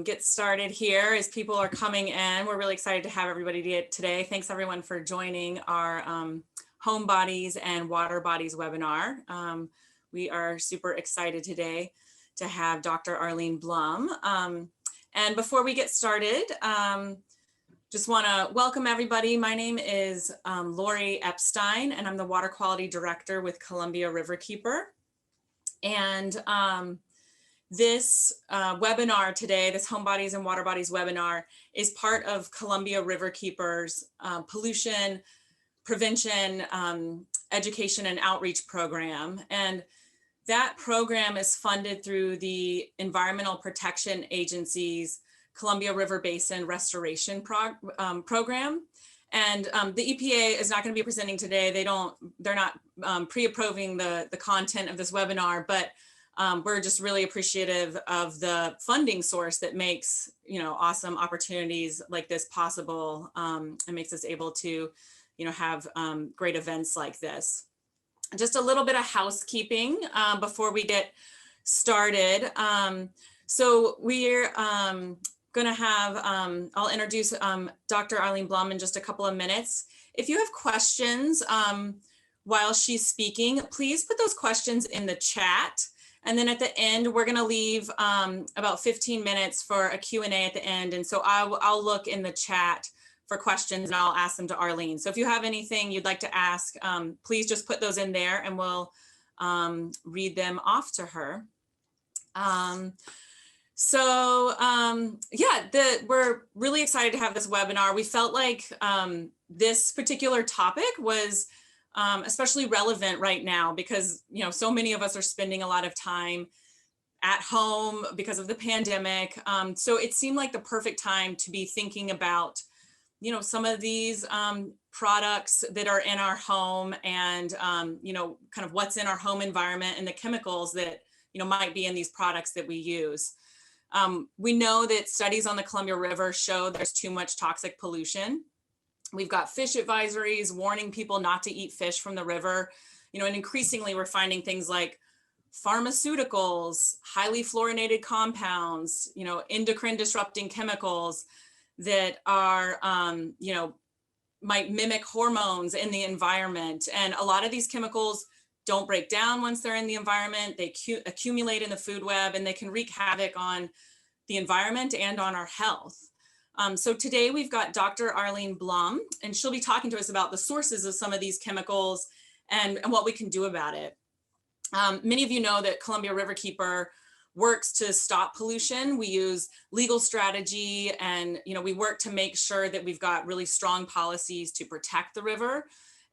Get started here as people are coming in. We're really excited to have everybody today. Thanks everyone for joining our Homebodies and Waterbodies webinar. We are super excited today to have Dr. Arlene Blum. And before we get started, just want to welcome everybody. My name is Lori Epstein, and I'm the Water Quality Director with Columbia Riverkeeper. And this webinar today, this Homebodies and Waterbodies webinar, is part of Columbia Riverkeeper's pollution prevention, education and outreach program. And that program is funded through the Environmental Protection Agency's Columbia River Basin Restoration Program. And the EPA is not going to be presenting today. They're not pre-approving the content of this webinar, but we're just really appreciative of the funding source that makes, awesome opportunities like this possible and makes us able to, have great events like this. Just a little bit of housekeeping before we get started. So we're going to have, I'll introduce Dr. Arlene Blum in just a couple of minutes. If you have questions while she's speaking, please put those questions in the chat. And then at the end, we're going to leave about 15 minutes for a Q&A at the end. And so I'll look in the chat for questions and I'll ask them to Arlene. So if you have anything you'd like to ask, please just put those in there and we'll read them off to her. We're really excited to have this webinar. We felt like this particular topic was especially relevant right now because, so many of us are spending a lot of time at home because of the pandemic. So it seemed like the perfect time to be thinking about, some of these products that are in our home and, kind of what's in our home environment and the chemicals that, might be in these products that we use. We know that studies on the Columbia River show there's too much toxic pollution. We've got fish advisories warning people not to eat fish from the river, and increasingly we're finding things like pharmaceuticals, highly fluorinated compounds, endocrine disrupting chemicals that are, might mimic hormones in the environment. And a lot of these chemicals don't break down once they're in the environment. They accumulate in the food web and they can wreak havoc on the environment and on our health. So today we've got Dr. Arlene Blum, and she'll be talking to us about the sources of some of these chemicals and what we can do about it. Many of you know that Columbia Riverkeeper works to stop pollution. We use legal strategy and we work to make sure that we've got really strong policies to protect the river.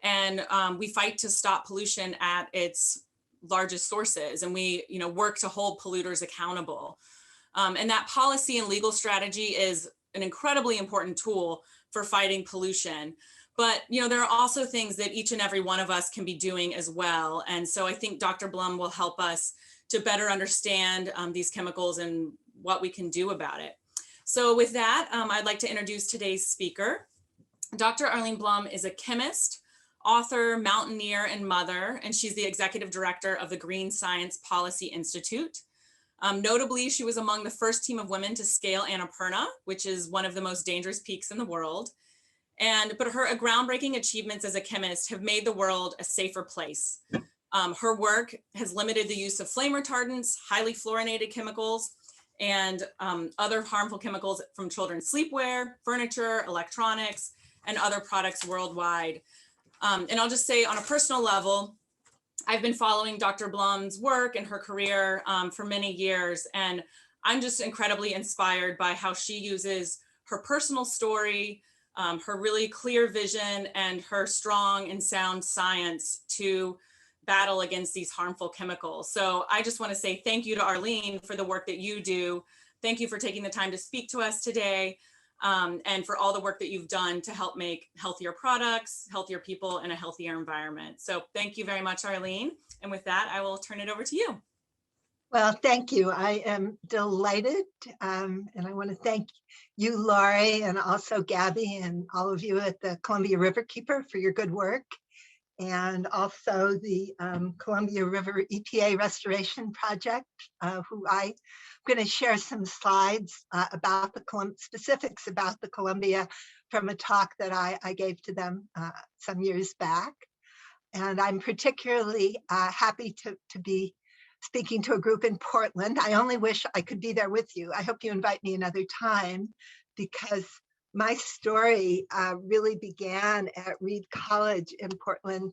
And we fight to stop pollution at its largest sources. And we work to hold polluters accountable. And that policy and legal strategy is an incredibly important tool for fighting pollution. But, there are also things that each and every one of us can be doing as well. And so I think Dr. Blum will help us to better understand these chemicals and what we can do about it. So with that, I'd like to introduce today's speaker. Dr. Arlene Blum is a chemist, author, mountaineer, and mother, and she's the executive director of the Green Science Policy Institute. Notably, she was among the first team of women to scale Annapurna, which is one of the most dangerous peaks in the world. But her groundbreaking achievements as a chemist have made the world a safer place. Her work has limited the use of flame retardants, highly fluorinated chemicals, and other harmful chemicals from children's sleepwear, furniture, electronics, and other products worldwide. And I'll just say on a personal level, I've been following Dr. Blum's work and her career for many years, and I'm just incredibly inspired by how she uses her personal story, her really clear vision, and her strong and sound science to battle against these harmful chemicals. So I just want to say thank you to Arlene for the work that you do. Thank you for taking the time to speak to us today. And for all the work that you've done to help make healthier products, healthier people, and a healthier environment. So thank you very much, Arlene. And with that, I will turn it over to you. Well, thank you. I am delighted. And I want to thank you, Laurie, and also Gabby and all of you at the Columbia Riverkeeper for your good work. and also the Columbia River EPA Restoration Project, who I'm going to share some slides about the specifics about the Columbia from a talk that I gave to them some years back. And I'm particularly happy to be speaking to a group in Portland. I only wish I could be there with you. I hope you invite me another time, because my story really began at Reed College in Portland,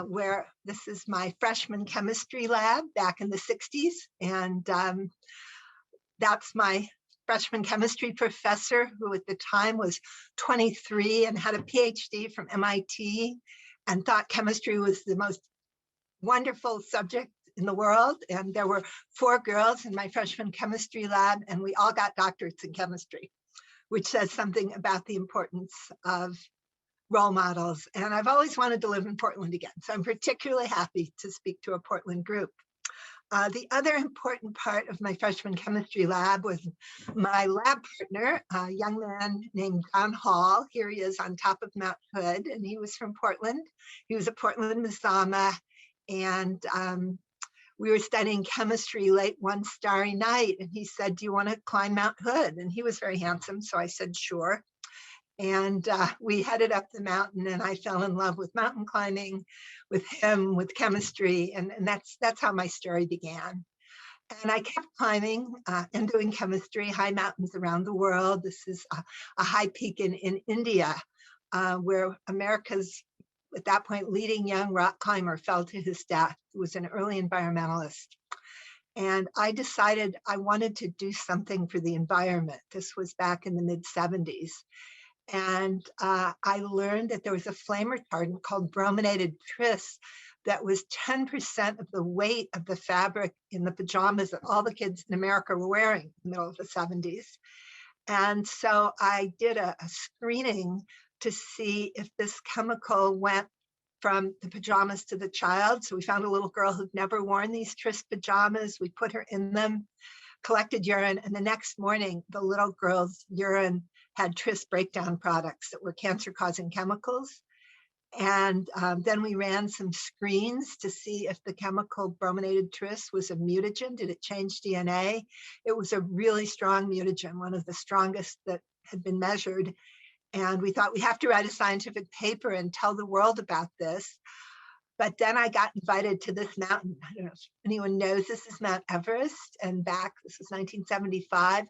where this is my freshman chemistry lab back in the 60s. And that's my freshman chemistry professor, who at the time was 23 and had a PhD from MIT and thought chemistry was the most wonderful subject in the world. And there were 4 girls in my freshman chemistry lab, and we all got doctorates in chemistry, which says something about the importance of role models. And I've always wanted to live in Portland again, so I'm particularly happy to speak to a Portland group. The other important part of my freshman chemistry lab was my lab partner, a young man named John Hall. Here he is on top of Mount Hood, and he was from Portland. He was a Portland Mazama, and we were studying chemistry late one starry night, and he said, "Do you want to climb Mount Hood?" And he was very handsome, so I said, "Sure." And we headed up the mountain, and I fell in love with mountain climbing, with him, with chemistry, and that's how my story began. And I kept climbing and doing chemistry, high mountains around the world. This is a high peak in India, where America's, at that point, leading young rock climber fell to his death. He was an early environmentalist. And I decided I wanted to do something for the environment. This was back in the mid-70s. And I learned that there was a flame retardant called brominated tris that was 10% of the weight of the fabric in the pajamas that all the kids in America were wearing in the middle of the 70s. And so I did a screening to see if this chemical went from the pajamas to the child. So we found a little girl who'd never worn these tris pajamas. We put her in them, collected urine, and the next morning, the little girl's urine had tris breakdown products that were cancer-causing chemicals. And then we ran some screens to see if the chemical brominated tris was a mutagen. Did it change DNA? It was a really strong mutagen, one of the strongest that had been measured. And we thought, we have to write a scientific paper and tell the world about this. But then I got invited to this mountain. I don't know if anyone knows, this is Mount Everest. And back, this was 1975.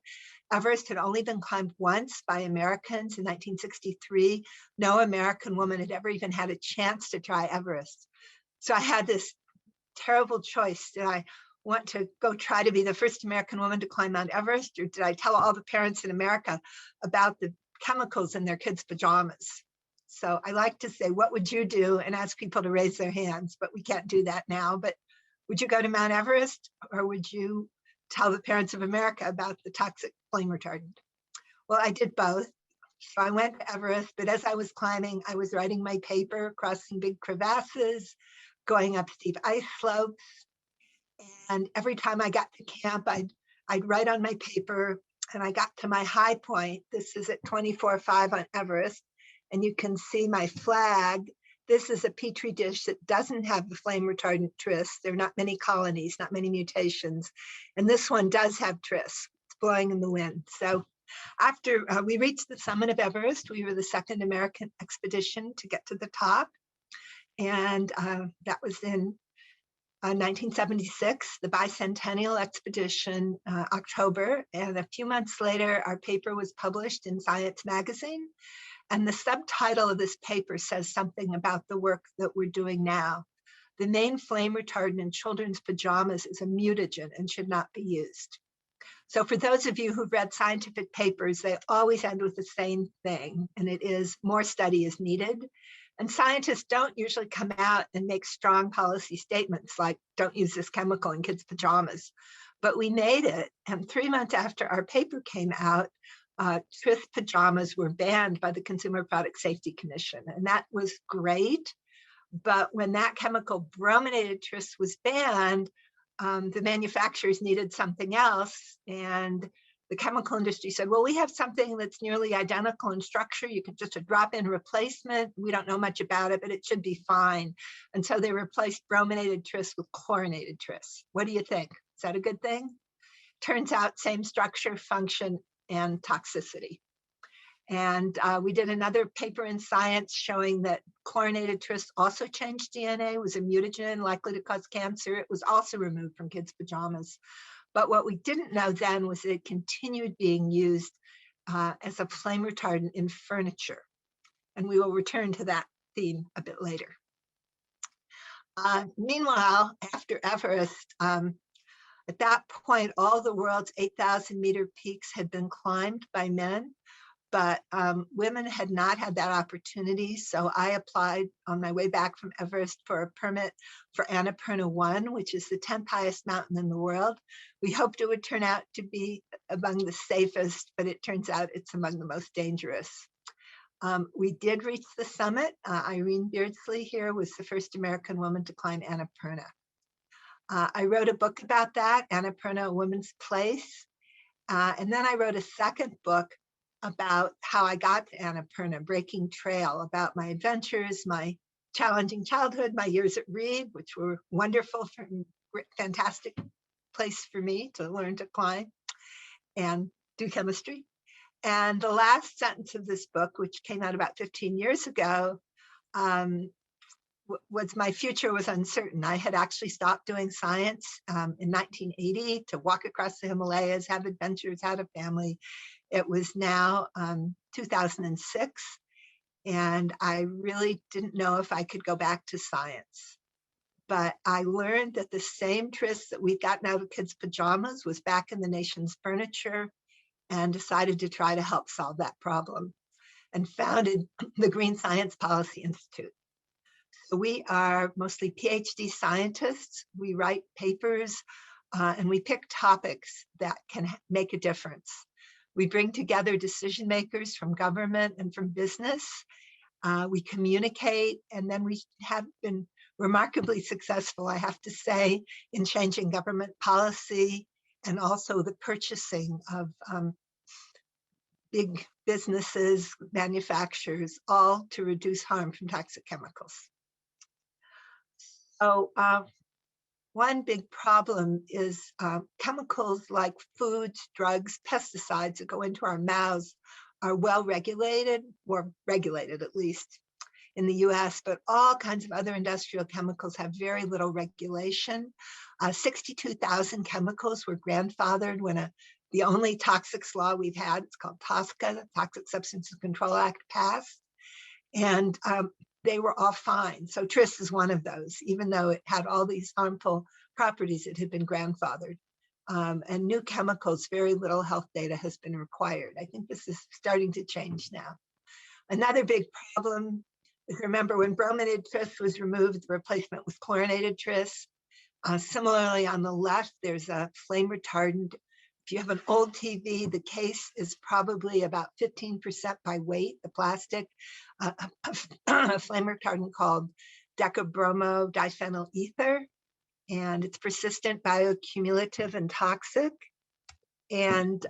Everest had only been climbed once by Americans in 1963. No American woman had ever even had a chance to try Everest. So I had this terrible choice. Did I want to go try to be the first American woman to climb Mount Everest, or did I tell all the parents in America about the chemicals in their kids' pajamas? So I like to say, what would you do? And ask people to raise their hands, but we can't do that now. But would you go to Mount Everest, or would you tell the parents of America about the toxic flame retardant? Well, I did both. So I went to Everest, but as I was climbing, I was writing my paper, crossing big crevasses, going up steep ice slopes. And every time I got to camp, I'd write on my paper, and I got to my high point. This is at 24.5 on Everest. And you can see my flag. This is a petri dish that doesn't have the flame retardant tris. There are not many colonies, not many mutations. And this one does have tris. It's blowing in the wind. So after we reached the summit of Everest, we were the second American expedition to get to the top. And that was in 1976, the bicentennial expedition, October. And a few months later, our paper was published in Science magazine. And the subtitle of this paper says something about the work that we're doing now. The main flame retardant in children's pajamas is a mutagen and should not be used. So for those of you who've read scientific papers, they always end with the same thing, and it is more study is needed. And scientists don't usually come out and make strong policy statements like, don't use this chemical in kids' pajamas. But we made it, and 3 months after our paper came out, tris pajamas were banned by the Consumer Product Safety Commission, and that was great. But when that chemical brominated tris was banned, the manufacturers needed something else, and the chemical industry said, well, we have something that's nearly identical in structure. You could just a drop-in replacement. We don't know much about it, but it should be fine. And so they replaced brominated tris with chlorinated tris. What do you think? Is that a good thing? Turns out same structure, function, and toxicity. And we did another paper in Science showing that chlorinated tris also changed DNA, was a mutagen likely to cause cancer. It was also removed from kids' pajamas. But what we didn't know then was that it continued being used as a flame retardant in furniture. And we will return to that theme a bit later. Meanwhile, after Everest, at that point, all the world's 8,000-meter peaks had been climbed by men, but women had not had that opportunity. So I applied on my way back from Everest for a permit for Annapurna 1, which is the 10th highest mountain in the world. We hoped it would turn out to be among the safest, but it turns out it's among the most dangerous. We did reach the summit. Irene Beardsley here was the first American woman to climb Annapurna. I wrote a book about that, Annapurna, A Woman's Place. And then I wrote a second book about how I got to Annapurna, Breaking Trail, about my adventures, my challenging childhood, my years at Reed, which were wonderful, fantastic place for me to learn to climb and do chemistry. And the last sentence of this book, which came out about 15 years ago, was my future was uncertain. I had actually stopped doing science in 1980 to walk across the Himalayas, have adventures, had a family. It was now 2006, and I really didn't know if I could go back to science. But I learned that the same tris that we'd gotten out of kids' pajamas was back in the nation's furniture, and decided to try to help solve that problem, and founded the Green Science Policy Institute. So we are mostly PhD scientists. We write papers and we pick topics that can make a difference. We bring together decision makers from government and from business. We communicate, and then we have been remarkably successful, I have to say, in changing government policy and also the purchasing of big businesses, manufacturers, all to reduce harm from toxic chemicals. So one big problem is chemicals like foods, drugs, pesticides that go into our mouths are well regulated, or regulated at least in the US, but all kinds of other industrial chemicals have very little regulation. 62,000 chemicals were grandfathered when the only toxics law we've had, it's called TSCA, the Toxic Substances Control Act, passed. And they were all fine. So tris is one of those, even though it had all these harmful properties, it had been grandfathered. And new chemicals, very little health data has been required. I think this is starting to change now. Another big problem is, remember, when brominated tris was removed, the replacement was chlorinated tris. Similarly, on the left, there's a flame retardant. If you have an old TV, the case is probably about 15% by weight, the plastic, a flame retardant called decabromo diphenyl ether, and it's persistent, bioaccumulative, and toxic. And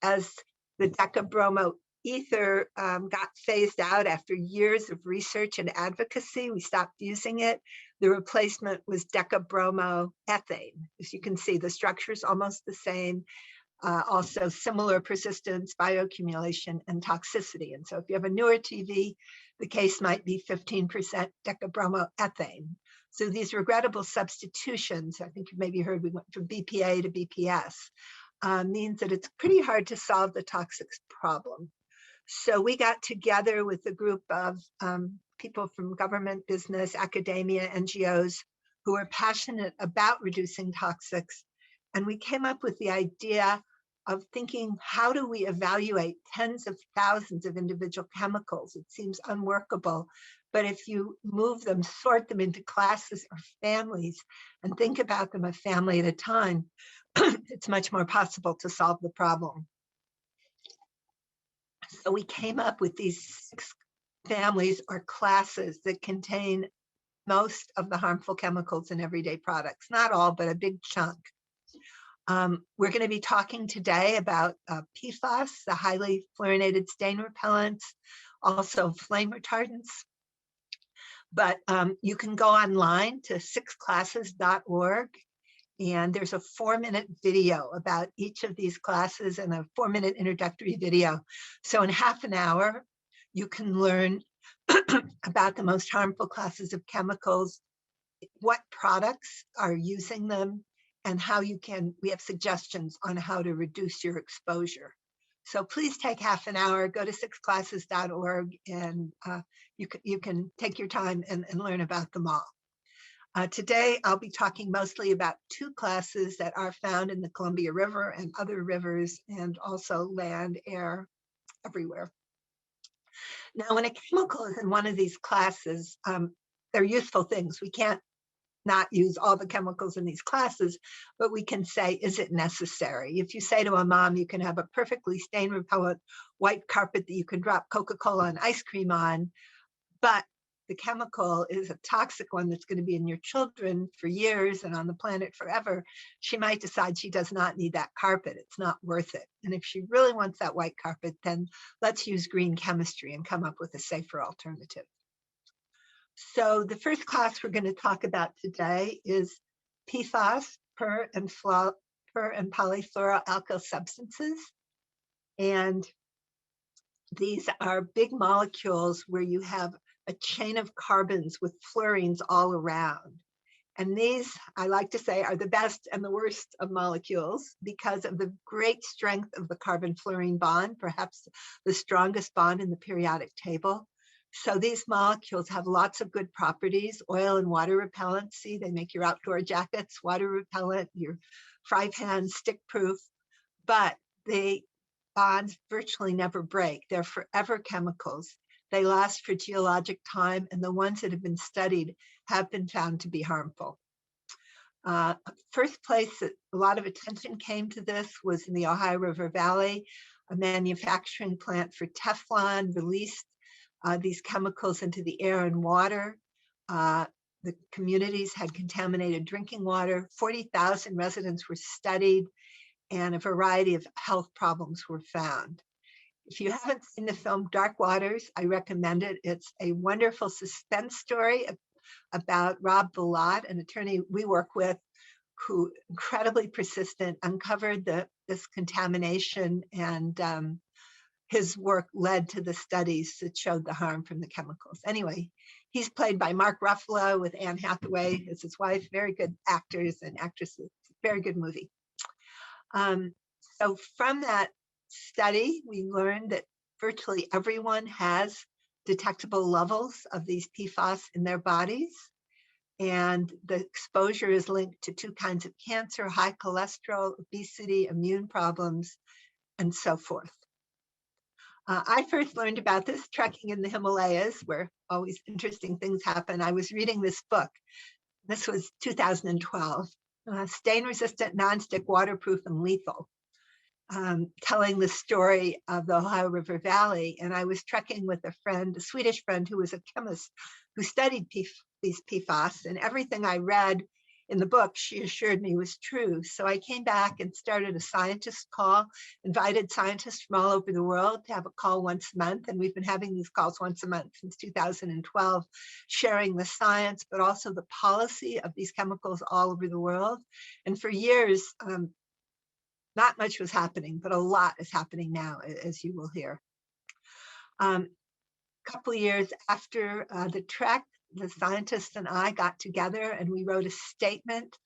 as the decabromo ether got phased out after years of research and advocacy, we stopped using it. The replacement was decabromo ethane. As you can see, the structure is almost the same. Also similar persistence, bioaccumulation, and toxicity. And so if you have a newer TV, the case might be 15% decabromo ethane. So these regrettable substitutions, I think you maybe heard we went from BPA to BPS, means that it's pretty hard to solve the toxics problem. So we got together with a group of people from government, business, academia, NGOs who are passionate about reducing toxics. And we came up with the idea of thinking, how do we evaluate tens of thousands of individual chemicals? It seems unworkable, but if you move them, sort them into classes or families, and think about them a family at a time, it's much more possible to solve the problem. So we came up with these 6 families or classes that contain most of the harmful chemicals in everyday products. Not all, but a big chunk. We're going to be talking today about PFAS, the highly fluorinated stain repellents, also flame retardants. But you can go online to sixclasses.org, and there's a 4-minute video about each of these classes and a 4-minute introductory video. So in half an hour, you can learn about the most harmful classes of chemicals, what products are using them, and how we have suggestions on how to reduce your exposure. So please take half an hour, go to sixclasses.org, and you can take your time and learn about them all. Today, I'll be talking mostly about 2 classes that are found in the Columbia River and other rivers, and also land, air, everywhere. Now, when a chemical is in one of these classes, they're useful things. We can't not use all the chemicals in these classes, but we can say, is it necessary? If you say to a mom, you can have a perfectly stain repellent white carpet that you can drop Coca-Cola and ice cream on, but the chemical is a toxic one that's going to be in your children for years and on the planet forever, she might decide she does not need that carpet. It's not worth it. And if she really wants that white carpet, then let's use green chemistry and come up with a safer alternative. So the first class we're going to talk about today is PFAS, per and polyfluoroalkyl substances. And these are big molecules where you have a chain of carbons with fluorines all around. And these, I like to say, are the best and the worst of molecules because of the great strength of the carbon-fluorine bond, perhaps the strongest bond in the periodic table. So these molecules have lots of good properties, oil and water repellent. See, they make your outdoor jackets water repellent, your fry pan stick proof, but the bonds virtually never break. They're forever chemicals. They last for geologic time, and the ones that have been studied have been found to be harmful. First place that a lot of attention came to this was in the Ohio River Valley. A manufacturing plant for Teflon released these chemicals into the air and water. The communities had contaminated drinking water. 40,000 residents were studied, and a variety of health problems were found. If you haven't seen the film Dark Waters, I recommend it. It's a wonderful suspense story about Rob Bilott, an attorney we work with, who incredibly persistent, uncovered this contamination, and his work led to the studies that showed the harm from the chemicals. Anyway, he's played by Mark Ruffalo with Anne Hathaway as his wife. Very good actors and actresses. Very good movie. So from that study, we learned that virtually everyone has detectable levels of these PFAS in their bodies. And the exposure is linked to 2 kinds of cancer, high cholesterol, obesity, immune problems, and so forth. I first learned about this trekking in the Himalayas, where always interesting things happen. I was reading this book. This was 2012, Stain-Resistant, Nonstick, Waterproof, and Lethal, telling the story of the Ohio River Valley. And I was trekking with a friend, a Swedish friend who was a chemist who studied these PFAS, and everything I read in the book, she assured me was true. So I came back and started a scientist call, invited scientists from all over the world to have a call once a month. And we've been having these calls once a month since 2012, sharing the science, but also the policy of these chemicals all over the world. And for years, not much was happening, but a lot is happening now, as you will hear. A couple of years after the trek, the scientists and I got together and we wrote a statement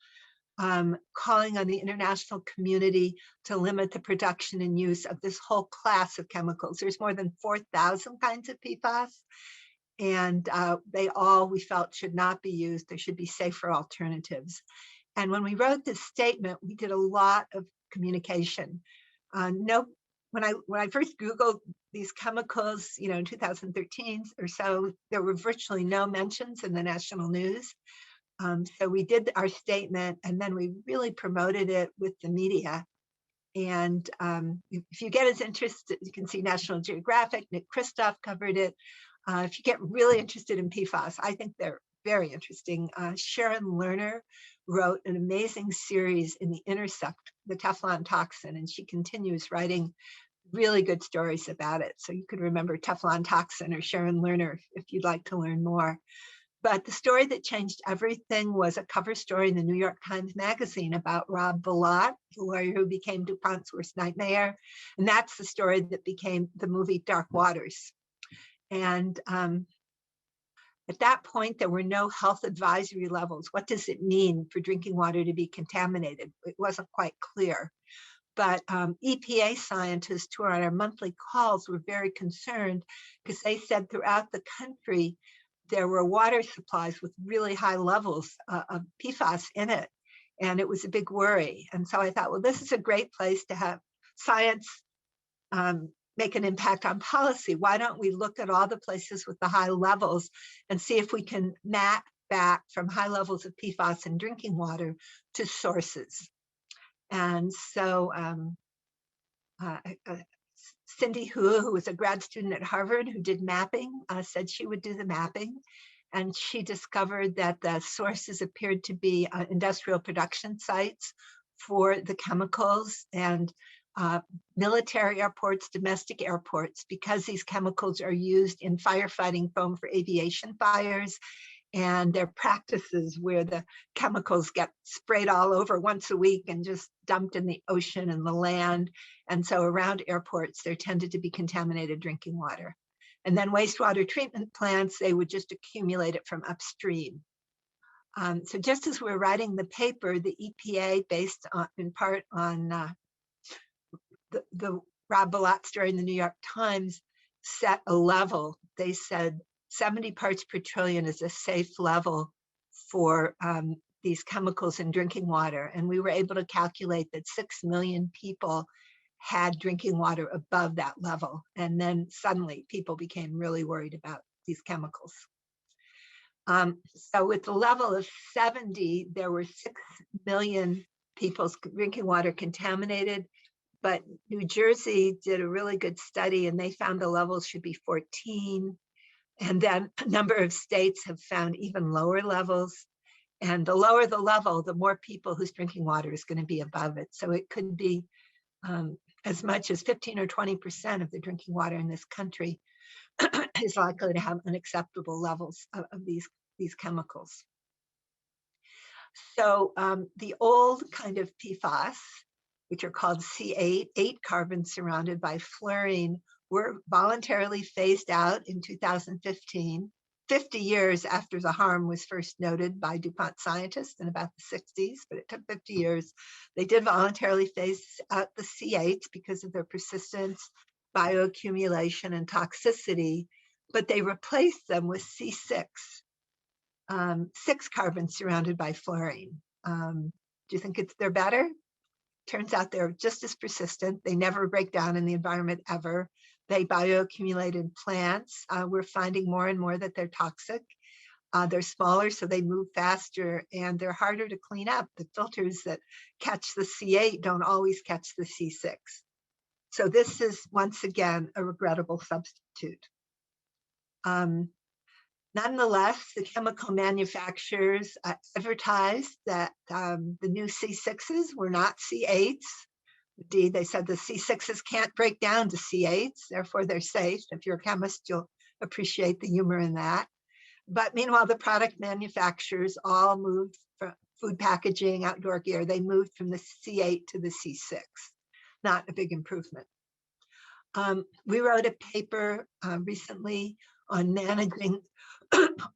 calling on the international community to limit the production and use of this whole class of chemicals. There's more than 4,000 kinds of PFAS, and they all, we felt, should not be used. There should be safer alternatives. And when we wrote this statement, we did a lot of communication. When I first Googled these chemicals, in 2013 or so, there were virtually no mentions in the national news. So we did our statement, and then we really promoted it with the media. And if you get as interested, you can see National Geographic, Nick Kristof covered it. If you get really interested in PFAS, I think they're very interesting. Sharon Lerner wrote an amazing series in The Intercept, the Teflon toxin, and she continues writing really good stories about it. So you could remember Teflon toxin or Sharon Lerner if you'd like to learn more. But the story that changed everything was a cover story in the New York Times Magazine about Rob Bilott, the lawyer who became DuPont's worst nightmare. And that's the story that became the movie Dark Waters. And at that point, there were no health advisory levels. What does it mean for drinking water to be contaminated? It wasn't quite clear. But EPA scientists who are on our monthly calls were very concerned because they said throughout the country, there were water supplies with really high levels of PFAS in it. And it was a big worry. And so I thought, well, this is a great place to have science make an impact on policy. Why don't we look at all the places with the high levels and see if we can map back from high levels of PFAS in drinking water to sources? And so Cindy Hu, who was a grad student at Harvard who did mapping, said she would do the mapping. And she discovered that the sources appeared to be industrial production sites for the chemicals and military airports, domestic airports, because these chemicals are used in firefighting foam for aviation fires. And there are practices where the chemicals get sprayed all over once a week and just dumped in the ocean and the land. And so around airports, there tended to be contaminated drinking water. And then wastewater treatment plants, they would just accumulate it from upstream. So just as we're writing the paper, the EPA, based on, in part on the Rob Bilott story in the New York Times, set a level. They said 70 parts per trillion is a safe level for these chemicals in drinking water. And we were able to calculate that 6 million people had drinking water above that level. And then suddenly people became really worried about these chemicals. So with the level of 70, there were 6 million people's drinking water contaminated. But New Jersey did a really good study and they found the levels should be 14. And then a number of states have found even lower levels. And the lower the level, the more people whose drinking water is going to be above it. So it could be as much as 15 or 20% of the drinking water in this country is likely to have unacceptable levels of these chemicals. So the old kind of PFAS, which are called C8, 8 carbons surrounded by fluorine, were voluntarily phased out in 2015, 50 years after the harm was first noted by DuPont scientists in about the 60s, but it took 50 years. They did voluntarily phase out the C8s because of their persistence, bioaccumulation, and toxicity, but they replaced them with C6, 6 carbons surrounded by fluorine. Do you think they're better? Turns out they're just as persistent. They never break down in the environment ever. They bioaccumulate in plants. We're finding more and more that they're toxic. They're smaller, so they move faster, and they're harder to clean up. The filters that catch the C8 don't always catch the C6. So this is, once again, a regrettable substitute. Nonetheless, the chemical manufacturers advertised that the new C6s were not C8s. Indeed, they said the C6s can't break down to C8s, therefore they're safe. If you're a chemist, you'll appreciate the humor in that. But meanwhile, the product manufacturers all moved from food packaging, outdoor gear, they moved from the C8 to the C6. Not a big improvement. We wrote a paper recently on managing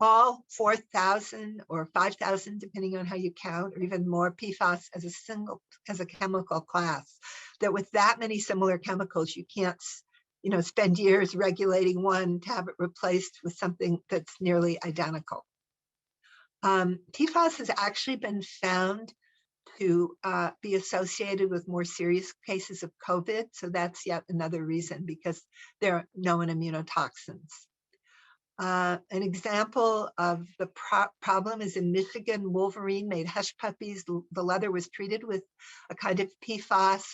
all 4,000 or 5,000, depending on how you count, or even more PFAS as a chemical class. That with that many similar chemicals, you can't, spend years regulating one to have it replaced with something that's nearly identical. PFAS has actually been found to be associated with more serious cases of COVID. So that's yet another reason, because there are known immunotoxins. An example of the problem is in Michigan, Wolverine made hush puppies. The leather was treated with a kind of PFAS,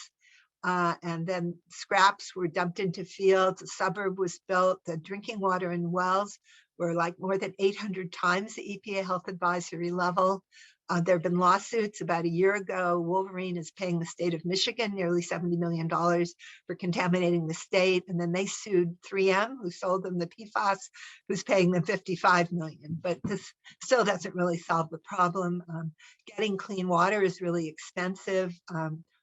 and then scraps were dumped into fields. A suburb was built. The drinking water in wells were like more than 800 times the EPA health advisory level. There have been lawsuits. About a year ago, Wolverine is paying the state of Michigan nearly $70 million for contaminating the state. And then they sued 3M, who sold them the PFAS, who's paying them $55 million. But this still doesn't really solve the problem. Getting clean water is really expensive.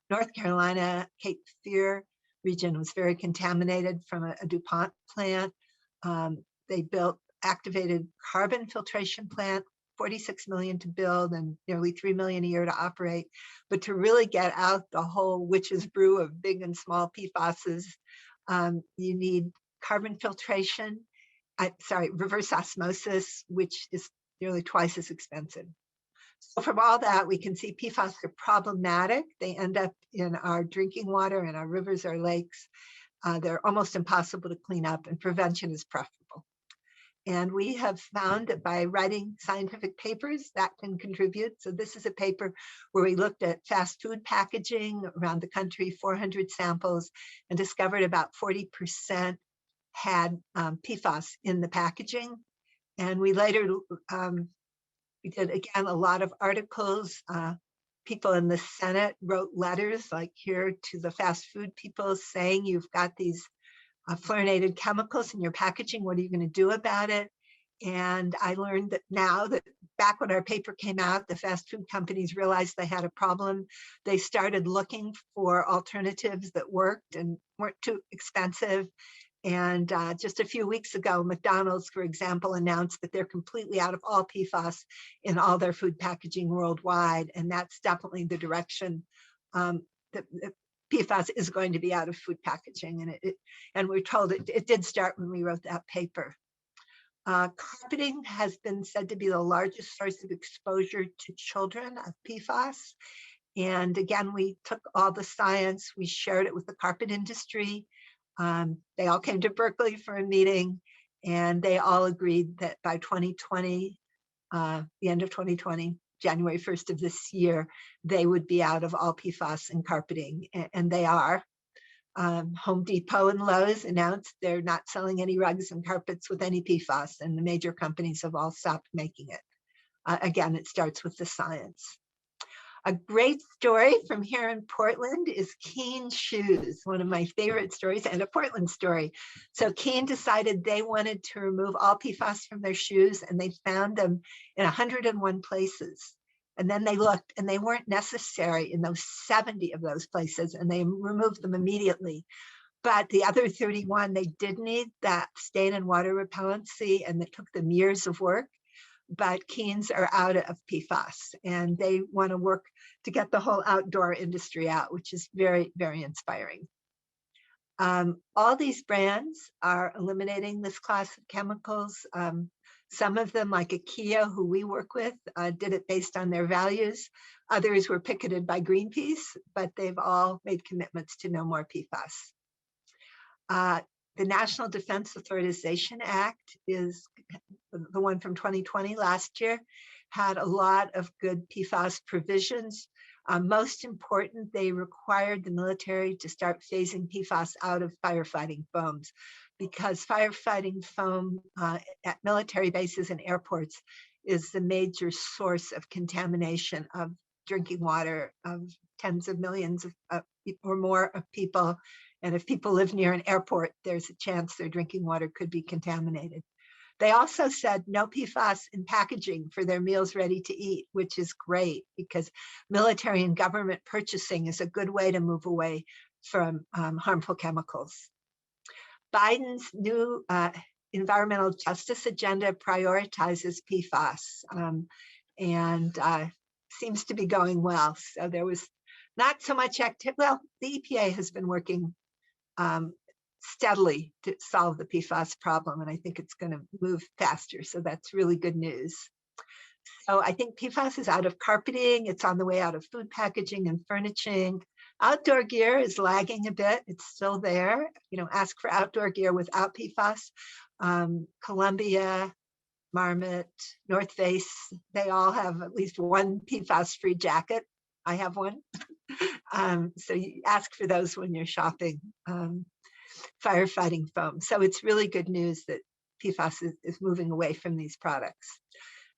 North Carolina, Cape Fear region was very contaminated from a DuPont plant. They built activated carbon filtration plant, 46 million to build and nearly 3 million a year to operate. But to really get out the whole witch's brew of big and small PFASs, you need carbon filtration, reverse osmosis, which is nearly twice as expensive. So from all that, we can see PFAS are problematic. They end up in our drinking water, in our rivers, our lakes. They're almost impossible to clean up, and prevention is preferable. And we have found that by writing scientific papers that can contribute. So this is a paper where we looked at fast food packaging around the country, 400 samples, and discovered about 40% had PFAS in the packaging. And we later, we did again a lot of articles. People in the Senate wrote letters like here to the fast food people saying, you've got these fluorinated chemicals in your packaging. What are you going to do about it? And I learned that now that back when our paper came out, the fast food companies realized they had a problem. They started looking for alternatives that worked and weren't too expensive. And just a few weeks ago, McDonald's, for example, announced that they're completely out of all PFAS in all their food packaging worldwide. And that's definitely the direction that PFAS is going to be out of food packaging. And we're told it did start when we wrote that paper. Carpeting has been said to be the largest source of exposure to children of PFAS. And again, we took all the science, we shared it with the carpet industry. They all came to Berkeley for a meeting, and they all agreed that by 2020, the end of 2020, January 1st of this year, they would be out of all PFAS in carpeting, and they are. Home Depot and Lowe's announced they're not selling any rugs and carpets with any PFAS, and the major companies have all stopped making it. Again, it starts with the science. A great story from here in Portland is Keen Shoes, one of my favorite stories, and a Portland story. So Keen decided they wanted to remove all PFAS from their shoes, and they found them in 101 places. And then they looked, and they weren't necessary in those 70 of those places, and they removed them immediately. But the other 31, they did need that stain and water repellency, and it took them years of work. But Keens are out of PFAS, and they want to work to get the whole outdoor industry out, which is very, very inspiring. All these brands are eliminating this class of chemicals. Some of them, like IKEA, who we work with, did it based on their values. Others were picketed by Greenpeace, but they've all made commitments to no more PFAS. The National Defense Authorization Act is the one from 2020 last year, had a lot of good PFAS provisions. Most important, they required the military to start phasing PFAS out of firefighting foams, because firefighting foam at military bases and airports is the major source of contamination of drinking water of tens of millions or more of people. And if people live near an airport, there's a chance their drinking water could be contaminated. They also said no PFAS in packaging for their meals ready to eat, which is great because military and government purchasing is a good way to move away from harmful chemicals. Biden's new environmental justice agenda prioritizes PFAS and seems to be going well. So there was not so much activity. Well, the EPA has been working steadily to solve the PFAS problem, and I think it's going to move faster. So that's really good news. So I think PFAS is out of carpeting. It's on the way out of food packaging and furnishing. Outdoor gear is lagging a bit. It's still there. You know, ask for outdoor gear without PFAS. Columbia, Marmot, North Face, they all have at least one PFAS-free jacket. I have one. So you ask for those when you're shopping. Firefighting foam. So it's really good news that PFAS is moving away from these products.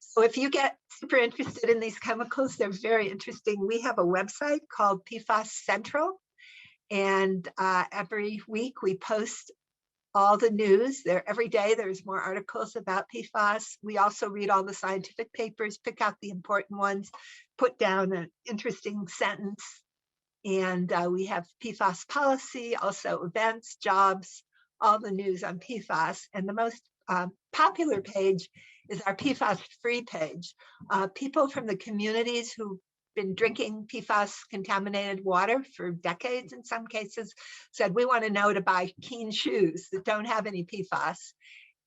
So if you get super interested in these chemicals, they're very interesting. We have a website called PFAS Central, and every week we post all the news there. Every day there's more articles about PFAS. We also read all the scientific papers, pick out the important ones, put down an interesting sentence. And we have PFAS policy, also events, jobs, all the news on PFAS. And the most popular page is our PFAS free page. People from the communities who've been drinking PFAS contaminated water for decades in some cases said, we want to know to buy Keen shoes that don't have any PFAS.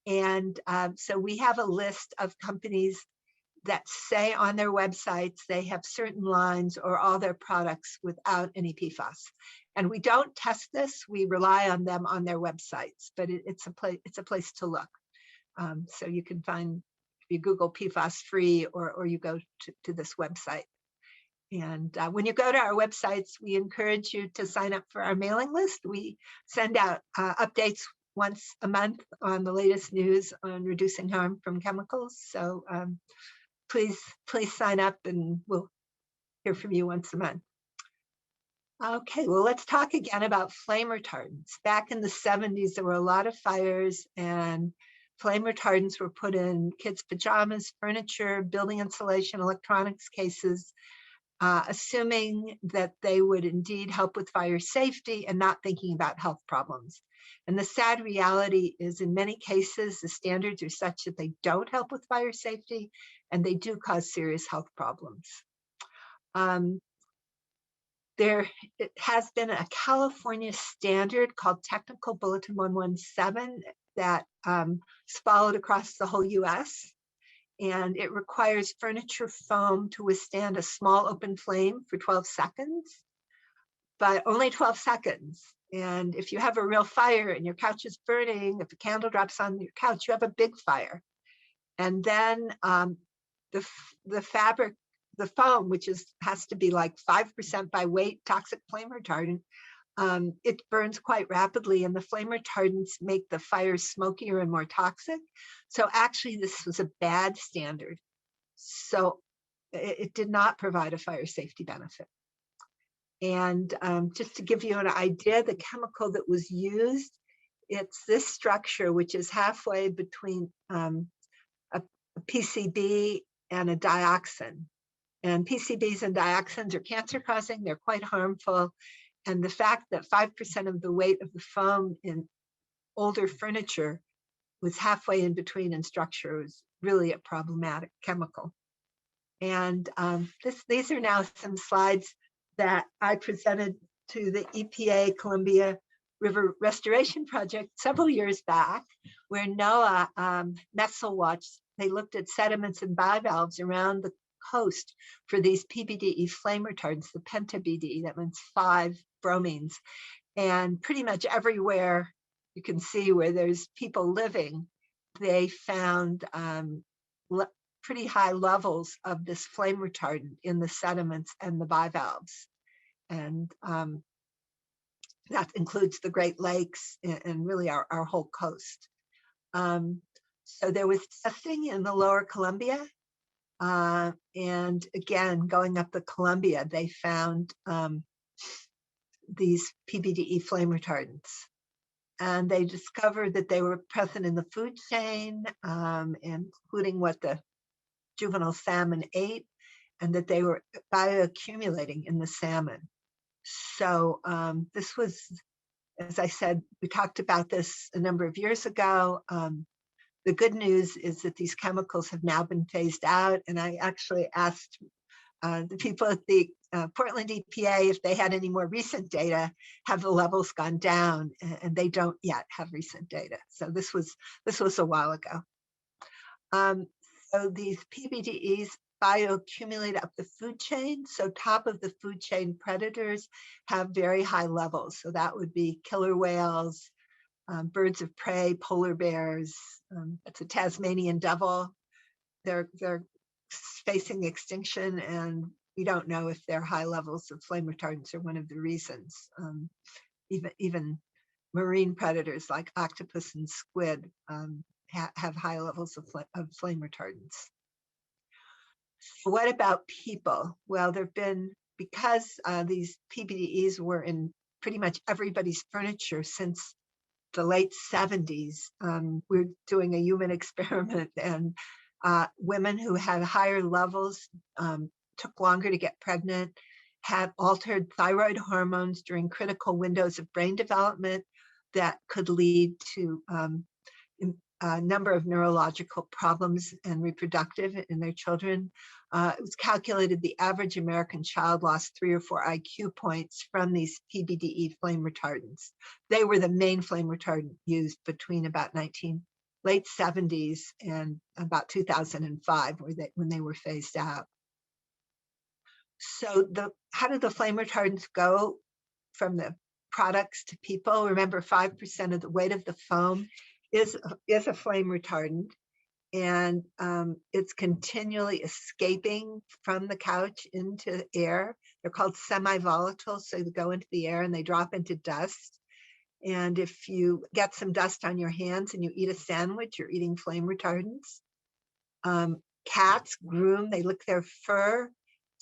And so we have a list of companies that say on their websites they have certain lines or all their products without any PFAS. And we don't test this, we rely on them on their websites, but it's a place to look. So you can find, if you Google PFAS free or you go to this website. And when you go to our websites, we encourage you to sign up for our mailing list. We send out updates once a month on the latest news on reducing harm from chemicals. So please sign up and we'll hear from you once a month. Okay, well, let's talk again about flame retardants. Back in the 70s, there were a lot of fires and flame retardants were put in kids' pajamas, furniture, building insulation, electronics cases, assuming that they would indeed help with fire safety and not thinking about health problems. And the sad reality is in many cases, the standards are such that they don't help with fire safety and they do cause serious health problems. There has been a California standard called Technical Bulletin 117 that is followed across the whole US. And it requires furniture foam to withstand a small open flame for 12 seconds, but only 12 seconds. And if you have a real fire and your couch is burning, if a candle drops on your couch, you have a big fire. And then the fabric, the foam, which has to be like 5% by weight toxic flame retardant, it burns quite rapidly and the flame retardants make the fires smokier and more toxic. So actually this was a bad standard. So it did not provide a fire safety benefit. And just to give you an idea, the chemical that was used, it's this structure, which is halfway between a PCB and a dioxin. And PCBs and dioxins are cancer causing, they're quite harmful. And the fact that 5% of the weight of the foam in older furniture was halfway in between in structure was really a problematic chemical. And these are now some slides that I presented to the EPA Columbia River Restoration Project several years back, where NOAA Mussel watch, they looked at sediments and bivalves around the coast for these pBDE flame retardants, the pentaBDE, that means 5 bromines. And pretty much everywhere you can see where there's people living, they found pretty high levels of this flame retardant in the sediments and the bivalves. And that includes the Great Lakes and really our whole coast. So there was testing in the lower Columbia. And again, going up the Columbia, they found these pBDE flame retardants. And they discovered that they were present in the food chain, including what the juvenile salmon ate, and that they were bioaccumulating in the salmon. So this was, as I said, we talked about this a number of years ago. The good news is that these chemicals have now been phased out. And I actually asked the people at the Portland EPA if they had any more recent data, have the levels gone down? And they don't yet have recent data. So this was a while ago. So these pBDEs bioaccumulate up the food chain. So top of the food chain predators have very high levels. So that would be killer whales, birds of prey, polar bears. It's a Tasmanian devil. They're facing extinction, and we don't know if their high levels of flame retardants are one of the reasons. Even marine predators like octopus and squid have high levels of flame retardants. So what about people? Well, there've been, because these PBDEs were in pretty much everybody's furniture since the late 70s, we're doing a human experiment, and women who had higher levels took longer to get pregnant, had altered thyroid hormones during critical windows of brain development that could lead to a number of neurological problems and reproductive in their children. It was calculated the average American child lost 3 or 4 IQ points from these PBDE flame retardants. They were the main flame retardant used between about late 70s and about 2005, when they were phased out. So how did the flame retardants go from the products to people? Remember, 5% of the weight of the foam is a flame retardant, and it's continually escaping from the couch into air. They're called semi-volatile, so they go into the air and they drop into dust. And if you get some dust on your hands and you eat a sandwich, you're eating flame retardants. Cats groom, they lick their fur,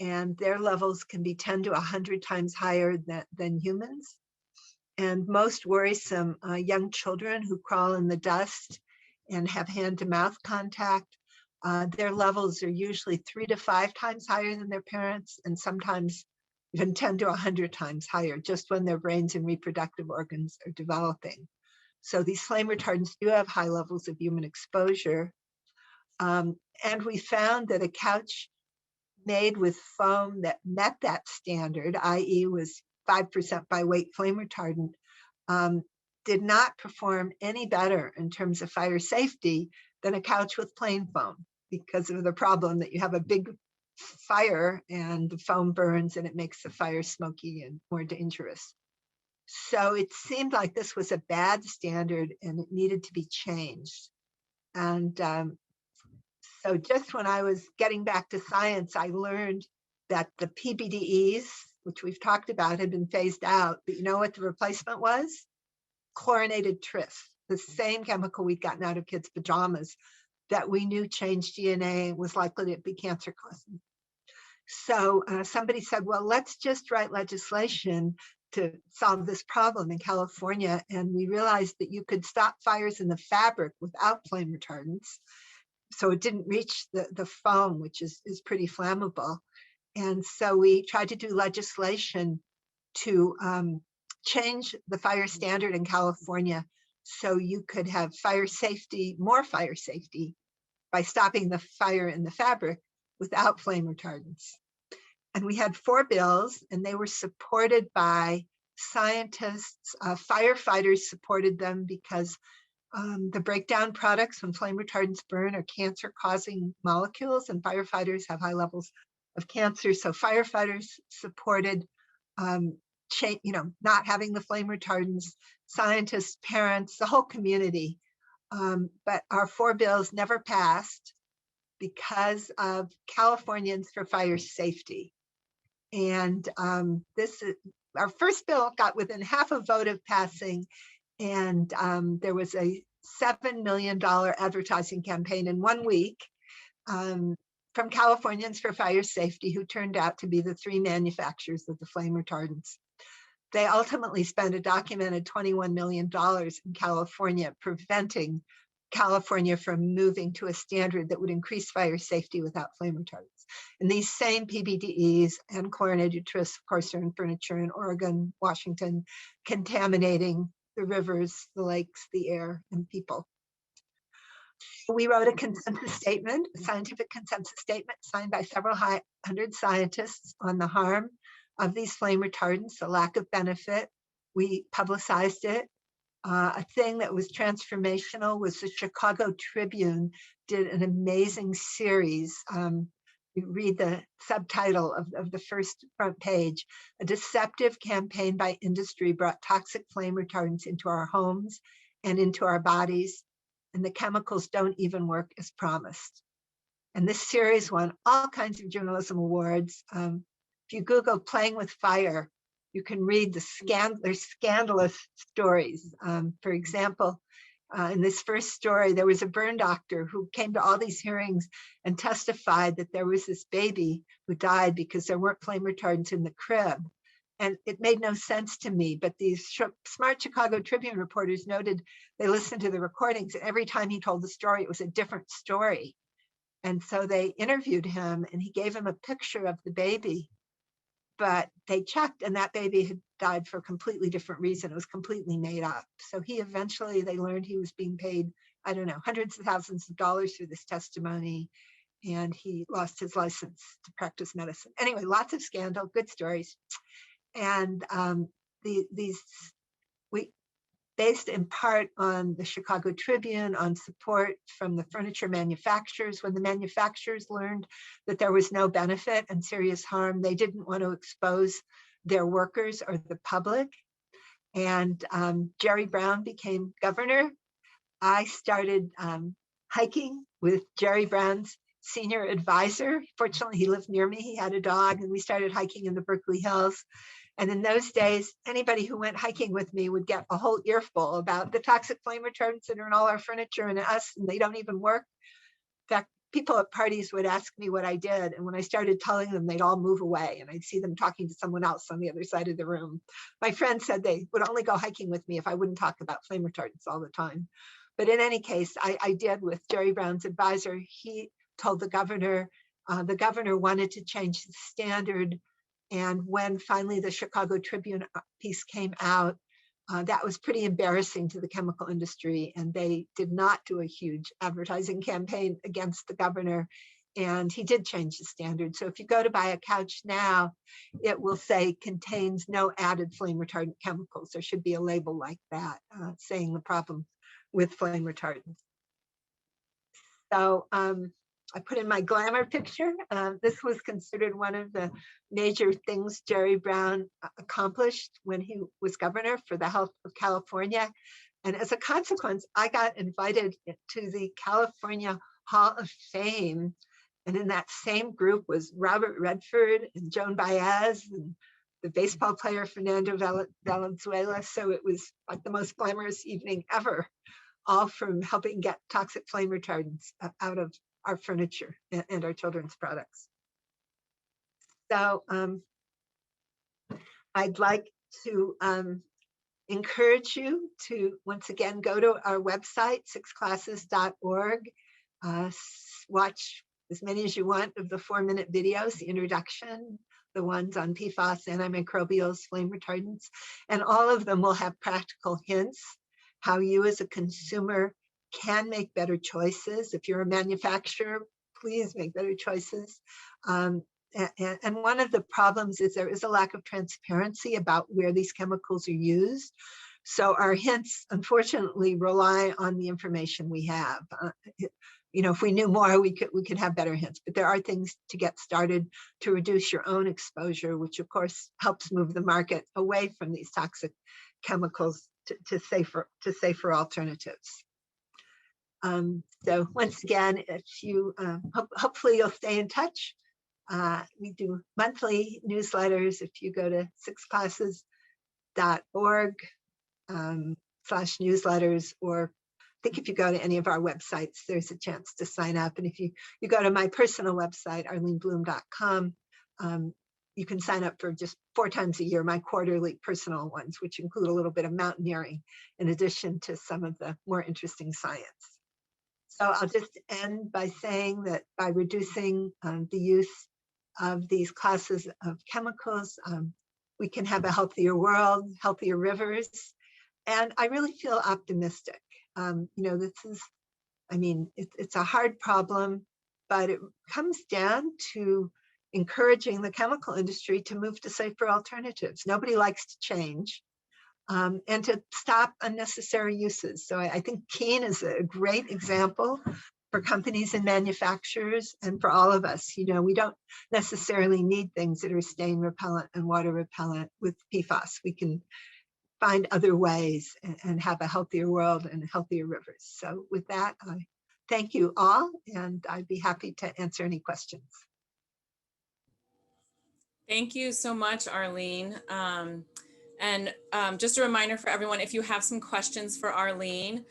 and their levels can be 10 to 100 times higher than humans. And most worrisome, young children who crawl in the dust and have hand-to-mouth contact, their levels are usually 3 to 5 times higher than their parents, and sometimes even 10 to 100 times higher, just when their brains and reproductive organs are developing. So these flame retardants do have high levels of human exposure. And we found that a couch made with foam that met that standard, i.e. was 5% by weight flame retardant, did not perform any better in terms of fire safety than a couch with plain foam, because of the problem that you have a big fire and the foam burns and it makes the fire smoky and more dangerous. So it seemed like this was a bad standard and it needed to be changed. And so just when I was getting back to science, I learned that the PBDEs, which we've talked about, had been phased out. But you know what the replacement was? Chlorinated tris, the same chemical we'd gotten out of kids' pajamas that we knew changed DNA, was likely to be cancer causing. So somebody said, well, let's just write legislation to solve this problem in California. And we realized that you could stop fires in the fabric without flame retardants. So it didn't reach the foam, which is pretty flammable. And so we tried to do legislation to change the fire standard in California so you could have fire safety, more fire safety, by stopping the fire in the fabric without flame retardants. And we had 4 bills, and they were supported by scientists. Firefighters supported them because the breakdown products when flame retardants burn are cancer-causing molecules, and firefighters have high levels of cancer. So firefighters supported not having the flame retardants, scientists, parents, the whole community. But our 4 bills never passed because of Californians for Fire Safety. And our first bill got within half a vote of passing, and there was a $7 million advertising campaign in 1 week from Californians for Fire Safety, who turned out to be the 3 manufacturers of the flame retardants. They ultimately spent a documented $21 million in California, preventing California from moving to a standard that would increase fire safety without flame retardants. And these same PBDEs and chlorinated tris, of course, are in furniture in Oregon, Washington, contaminating the rivers, the lakes, the air, and people. We wrote a consensus statement, a scientific consensus statement signed by several hundred scientists on the harm of these flame retardants, the lack of benefit. We publicized it. A thing that was transformational was the Chicago Tribune did an amazing series. You read the subtitle of the first front page. A deceptive campaign by industry brought toxic flame retardants into our homes and into our bodies, and the chemicals don't even work as promised. And this series won all kinds of journalism awards. If you Google "playing with fire," you can read there's scandalous stories. For example, In this first story, there was a burn doctor who came to all these hearings and testified that there was this baby who died because there weren't flame retardants in the crib. And it made no sense to me, but these smart Chicago Tribune reporters noted they listened to the recordings, and every time he told the story, it was a different story. And so they interviewed him, and he gave him a picture of the baby, but they checked, and that baby had died for a completely different reason. It was completely made up. So he eventually, they learned he was being paid, I don't know, hundreds of thousands of dollars for this testimony, and he lost his license to practice medicine. Anyway, lots of scandal, good stories. And these, we based in part on the Chicago Tribune, on support from the furniture manufacturers. When the manufacturers learned that there was no benefit and serious harm, they didn't want to expose their workers or the public. And Jerry Brown became governor. I started hiking with Jerry Brown's senior advisor. Fortunately, he lived near me. He had a dog, and we started hiking in the Berkeley Hills. And in those days, anybody who went hiking with me would get a whole earful about the toxic flame retardants that are in all our furniture and us, and they don't even work. In fact, people at parties would ask me what I did. And when I started telling them, they'd all move away, and I'd see them talking to someone else on the other side of the room. My friends said they would only go hiking with me if I wouldn't talk about flame retardants all the time. But in any case, I did with Jerry Brown's advisor. He told the governor wanted to change the standard. And when finally the Chicago Tribune piece came out, that was pretty embarrassing to the chemical industry. And they did not do a huge advertising campaign against the governor. And he did change the standard. So if you go to buy a couch now, it will say contains no added flame retardant chemicals. There should be a label like that saying the problem with flame retardants. So I put in my glamour picture. This was considered one of the major things Jerry Brown accomplished when he was governor for the health of California. And as a consequence, I got invited to the California Hall of Fame. And in that same group was Robert Redford and Joan Baez and the baseball player Fernando Valenzuela. So it was like the most glamorous evening ever, all from helping get toxic flame retardants out of our furniture and our children's products. So I'd like to encourage you to once again go to our website, sixclasses.org, watch as many as you want of the 4-minute videos, the introduction, the ones on PFAS, antimicrobials, flame retardants, and all of them will have practical hints how you as a consumer can make better choices. If you're a manufacturer, please make better choices. And one of the problems is there is a lack of transparency about where these chemicals are used. So our hints, unfortunately, rely on the information we have. You know, if we knew more, we could have better hints. But there are things to get started to reduce your own exposure, which of course helps move the market away from these toxic chemicals to safer alternatives. So once again, if you hopefully you'll stay in touch. We do monthly newsletters. If you go to sixclasses.org/newsletters, or I think if you go to any of our websites, there's a chance to sign up. And if you go to my personal website, arlenebloom.com, you can sign up for just 4 times a year, my quarterly personal ones, which include a little bit of mountaineering in addition to some of the more interesting science. So I'll just end by saying that by reducing the use of these classes of chemicals, we can have a healthier world, healthier rivers. And I really feel optimistic. You know, this is, I mean, it's a hard problem, but it comes down to encouraging the chemical industry to move to safer alternatives. Nobody likes to change, and to stop unnecessary uses. So I think Keen is a great example for companies and manufacturers and for all of us. You know, we don't necessarily need things that are stain repellent and water repellent with PFAS. We can find other ways and have a healthier world and healthier rivers. So with that, I thank you all, and I'd be happy to answer any questions. Thank you so much, Arlene. And just a reminder for everyone, if you have some questions for Arlene,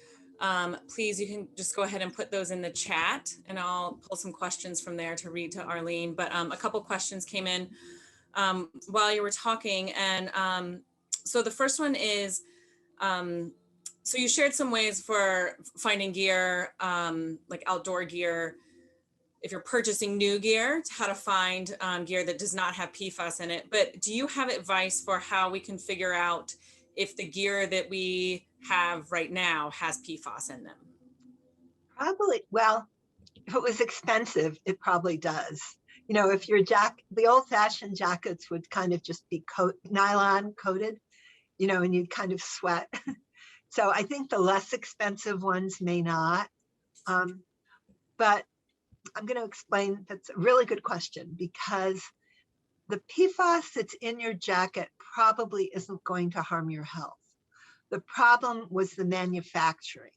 please, you can just go ahead and put those in the chat and I'll pull some questions from there to read to Arlene. But a couple questions came in while you were talking. And so the first one is, so you shared some ways for finding gear, like outdoor gear, if you're purchasing new gear, how to find gear that does not have PFAS in it. But do you have advice for how we can figure out if the gear that we have right now has PFAS in them? Probably, well, if it was expensive, it probably does. You know, if your the old fashioned jackets would kind of just be nylon coated, you know, and you'd kind of sweat. So I think the less expensive ones may not. But I'm going to explain, that's a really good question, because the PFAS that's in your jacket probably isn't going to harm your health. The problem was the manufacturing.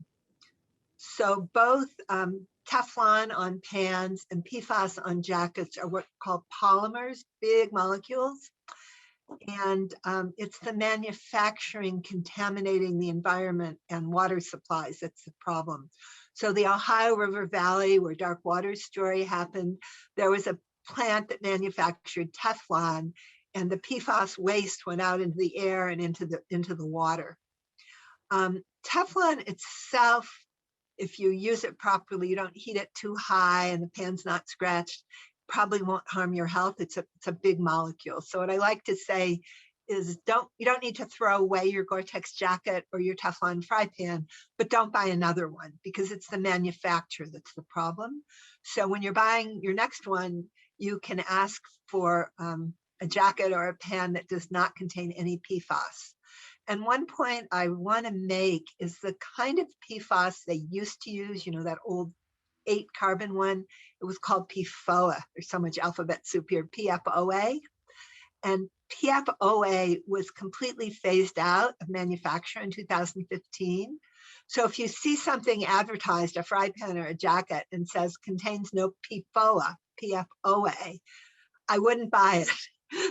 So both Teflon on pans and PFAS on jackets are what are called polymers, big molecules. And it's the manufacturing contaminating the environment and water supplies that's the problem. So the Ohio River Valley, where Dark Water's story happened, there was a plant that manufactured Teflon, and the PFAS waste went out into the air and into the water. Teflon itself, if you use it properly, you don't heat it too high and the pan's not scratched, probably won't harm your health. It's a big molecule. So what I like to say is you don't need to throw away your Gore-Tex jacket or your Teflon fry pan, but don't buy another one because it's the manufacturer that's the problem. So when you're buying your next one, you can ask for a jacket or a pan that does not contain any PFAS. And one point I want to make is the kind of PFAS they used to use, you know, that old 8 carbon one, it was called PFOA. There's so much alphabet soup here, PFOA. And PFOA was completely phased out of manufacture in 2015. So if you see something advertised, a fry pan or a jacket, and says contains no PFOA, PFOA, I wouldn't buy it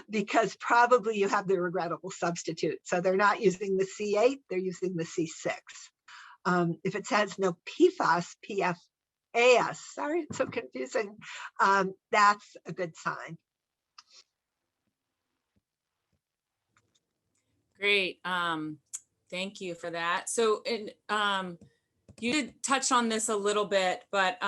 because probably you have the regrettable substitute. So they're not using the C8, they're using the C6. If it says no PFAS, PFAS, sorry, it's so confusing, that's a good sign. Great. Thank you for that. So you did touch on this a little bit, but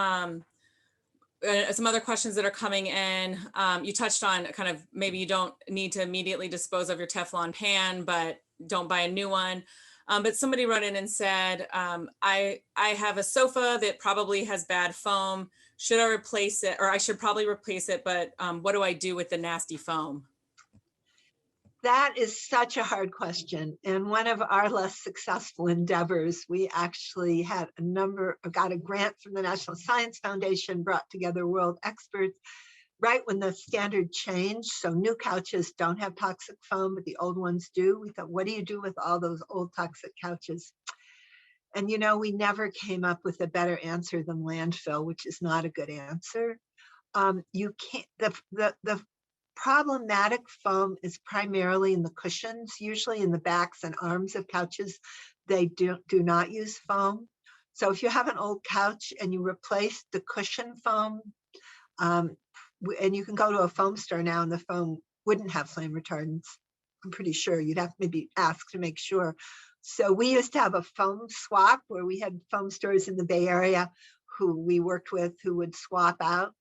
some other questions that are coming in, you touched on kind of maybe you don't need to immediately dispose of your Teflon pan, but don't buy a new one. But somebody wrote in and said, I have a sofa that probably has bad foam. Should I replace it? Or I should probably replace it, but what do I do with the nasty foam? That is such a hard question. And one of our less successful endeavors, we actually got a grant from the National Science Foundation, brought together world experts right when the standard changed. So new couches don't have toxic foam, but the old ones do. We thought, what do you do with all those old toxic couches? And, you know, we never came up with a better answer than landfill, which is not a good answer. You can't, the problematic foam is primarily in the cushions, usually in the backs and arms of couches. They do not use foam. So if you have an old couch and you replace the cushion foam, and you can go to a foam store now and the foam wouldn't have flame retardants. I'm pretty sure you'd have to maybe ask to make sure. So we used to have a foam swap where we had foam stores in the Bay Area who we worked with who would swap out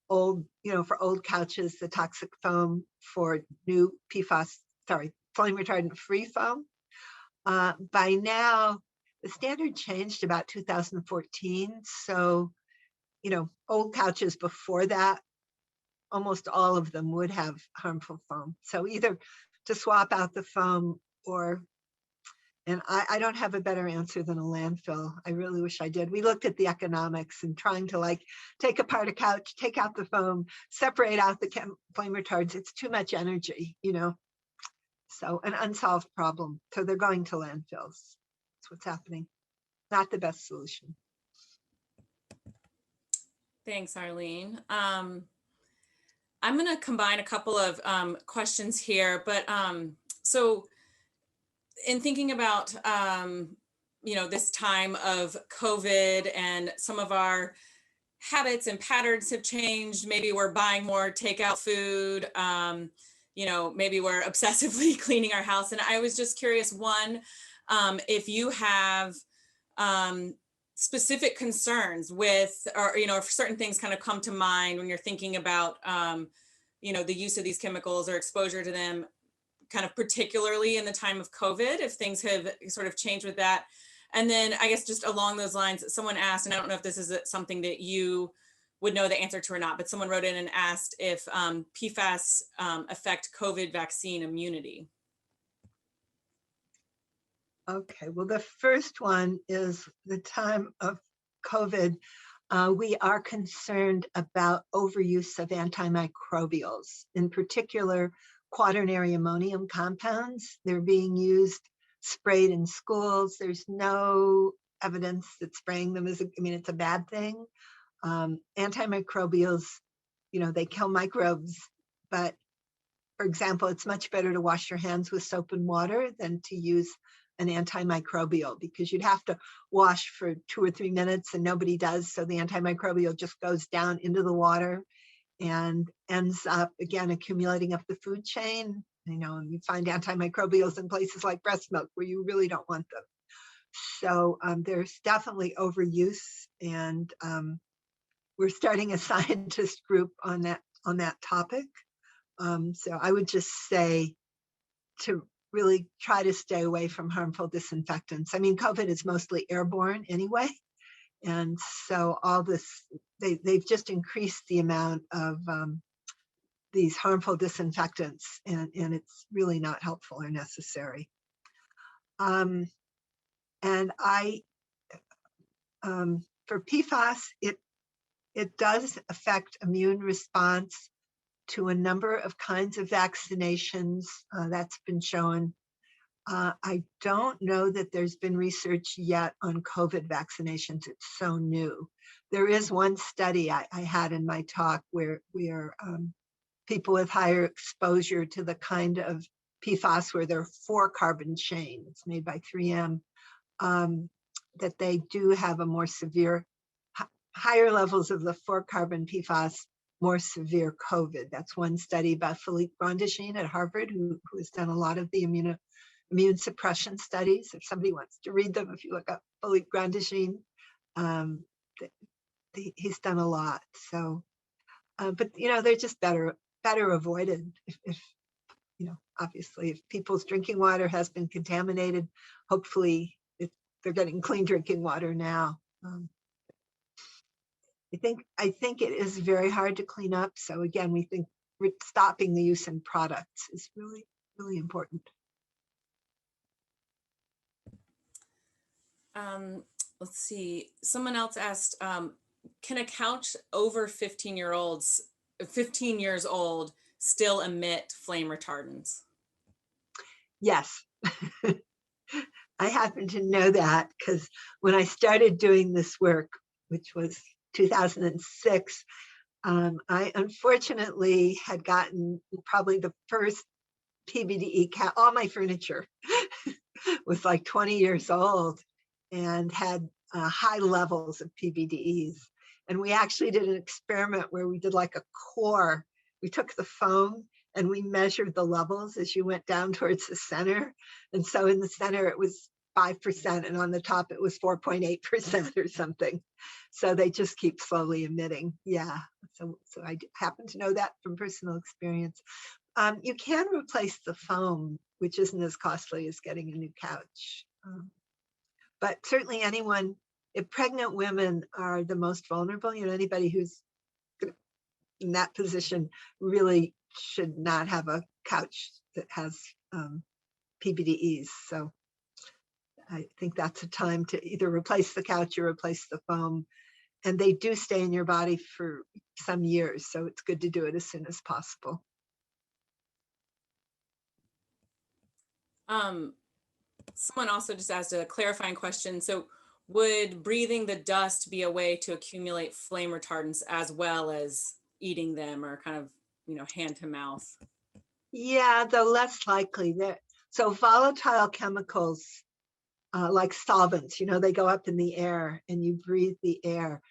old, you know, for old couches, the toxic foam for new flame retardant free foam. By now, the standard changed about 2014. So, you know, old couches before that, almost all of them would have harmful foam. So either to swap out the foam and I don't have a better answer than a landfill. I really wish I did. We looked at the economics and trying to like take apart a couch, take out the foam, separate out the flame retards. It's too much energy, you know. So an unsolved problem. So they're going to landfills. That's what's happening. Not the best solution. Thanks, Arlene. I'm going to combine a couple of questions here, but so in thinking about this time of COVID, and some of our habits and patterns have changed. Maybe we're buying more takeout food. Maybe we're obsessively cleaning our house. And I was just curious, one, if you have specific concerns with, or, if certain things kind of come to mind when you're thinking about, the use of these chemicals or exposure to them, kind of particularly in the time of COVID, if things have sort of changed with that. And then I guess just along those lines, someone asked, and I don't know if this is something that you would know the answer to or not, but someone wrote in and asked if PFAS affect COVID vaccine immunity. Okay, well, the first one is the time of COVID. We are concerned about overuse of antimicrobials, in particular, quaternary ammonium compounds. They're being used, sprayed in schools. There's no evidence that spraying them is, it's a bad thing. Antimicrobials, they kill microbes, but for example, it's much better to wash your hands with soap and water than to use an antimicrobial, because you'd have to wash for 2 or 3 minutes and nobody does. So the antimicrobial just goes down into the water and ends up, again, accumulating up the food chain. And you find antimicrobials in places like breast milk where you really don't want them. So there's definitely overuse, and we're starting a scientist group on that topic. So I would just say to really try to stay away from harmful disinfectants. COVID is mostly airborne anyway. And so all this, they've just increased the amount of these harmful disinfectants, and it's really not helpful or necessary. And for PFAS, it does affect immune response to a number of kinds of vaccinations. That's been shown. I don't know that there's been research yet on COVID vaccinations. It's so new. There is one study I had in my talk where people with higher exposure to the kind of PFAS where there are 4 carbon chain, it's made by 3M, that they do have a more severe, higher levels of the 4 carbon PFAS, more severe COVID. That's one study by Philippe Grandjean at Harvard, who has done a lot of the immune suppression studies. If somebody wants to read them, if you look up Philippe Grandjean, he's done a lot. So, but they're just better avoided. If obviously, if people's drinking water has been contaminated, hopefully they're getting clean drinking water now. I think it is very hard to clean up. So again, we think stopping the use in products is really, really important. Let's see. Someone else asked, can a couch over 15 years old still emit flame retardants? Yes. I happen to know that because when I started doing this work, which was 2006, I unfortunately had gotten probably the first pBDE couch. All my furniture was like 20 years old and had high levels of pBDEs. And we actually did an experiment where we did like a core. We took the foam and we measured the levels as you went down towards the center. And so in the center, it was 5%, and on the top, it was 4.8% or something. So they just keep slowly emitting. Yeah, so I happen to know that from personal experience. You can replace the foam, which isn't as costly as getting a new couch. But certainly if pregnant women are the most vulnerable, anybody who's in that position really should not have a couch that has pBDEs. So I think that's a time to either replace the couch or replace the foam. And they do stay in your body for some years, so it's good to do it as soon as possible. Someone also just asked a clarifying question. So would breathing the dust be a way to accumulate flame retardants as well as eating them, or kind of, hand to mouth? Yeah, though less likely. So volatile chemicals like solvents, they go up in the air and you breathe the air.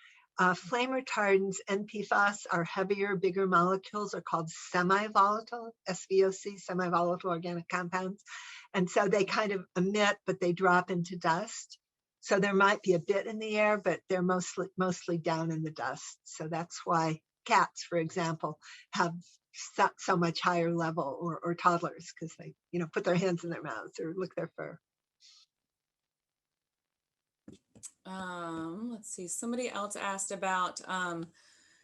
Flame retardants and PFAS are heavier, bigger molecules, are called semi-volatile, SVOC, semi-volatile organic compounds. And so they kind of emit, but they drop into dust. So there might be a bit in the air, but they're mostly down in the dust. So that's why cats, for example, have so much higher level, or toddlers, because they, put their hands in their mouths or lick their fur. Let's see, somebody else asked about,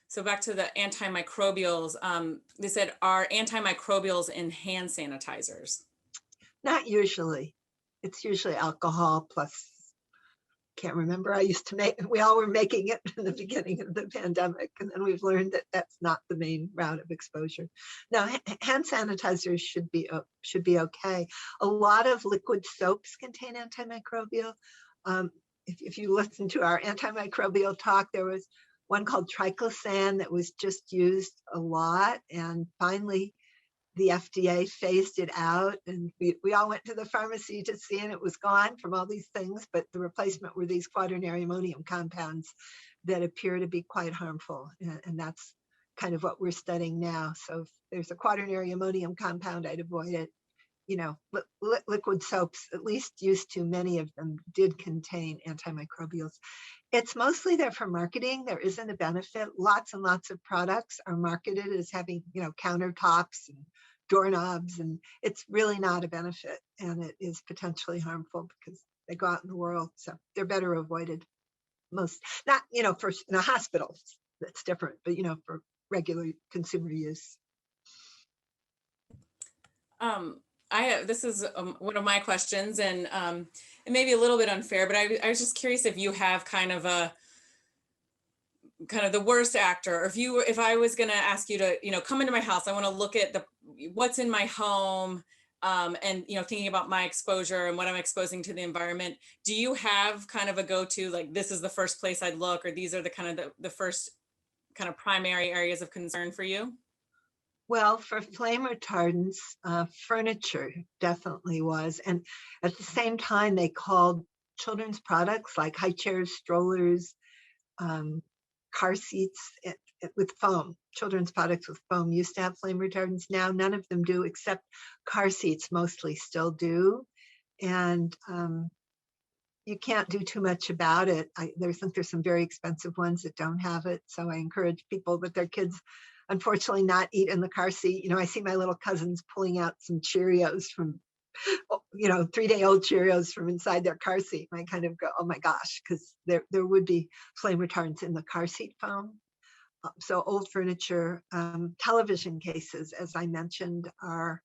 so back to the antimicrobials, they said, are antimicrobials in hand sanitizers? Not usually. It's usually alcohol plus, can't remember. We all were making it in the beginning of the pandemic, and then we've learned that that's not the main route of exposure. Now, hand sanitizers should be okay. A lot of liquid soaps contain antimicrobial. If you listen to our antimicrobial talk, there was one called triclosan that was just used a lot, and finally the FDA phased it out, and we all went to the pharmacy to see, and it was gone from all these things, but the replacement were these quaternary ammonium compounds that appear to be quite harmful, and that's kind of what we're studying now. So if there's a quaternary ammonium compound, I'd avoid it. Liquid soaps, at least used to, many of them did contain antimicrobials. It's mostly there for marketing. There isn't a benefit. Lots and lots of products are marketed as having, countertops and doorknobs, and it's really not a benefit, and it is potentially harmful because they go out in the world. So they're better avoided. Not, for in a hospital, that's different, but, for regular consumer use. This is one of my questions, and it may be a little bit unfair, but I was just curious if you have kind of the worst actor, or if I was going to ask you to, come into my house, I want to look at what's in my home, and, thinking about my exposure and what I'm exposing to the environment. Do you have kind of a go-to, like, this is the first place I'd look, or these are the kind of the first kind of primary areas of concern for you? Well, for flame retardants, furniture definitely was. And at the same time, they called children's products like high chairs, strollers, car seats with foam. Children's products with foam used to have flame retardants. Now, none of them do, except car seats mostly still do. And you can't do too much about it. There's some very expensive ones that don't have it. So I encourage people with their kids, unfortunately, not eat in the car seat. I see my little cousins pulling out some Cheerios from, 3-day-old Cheerios from inside their car seat. And I kind of go, oh my gosh, because there would be flame retardants in the car seat foam. So old furniture, television cases, as I mentioned, are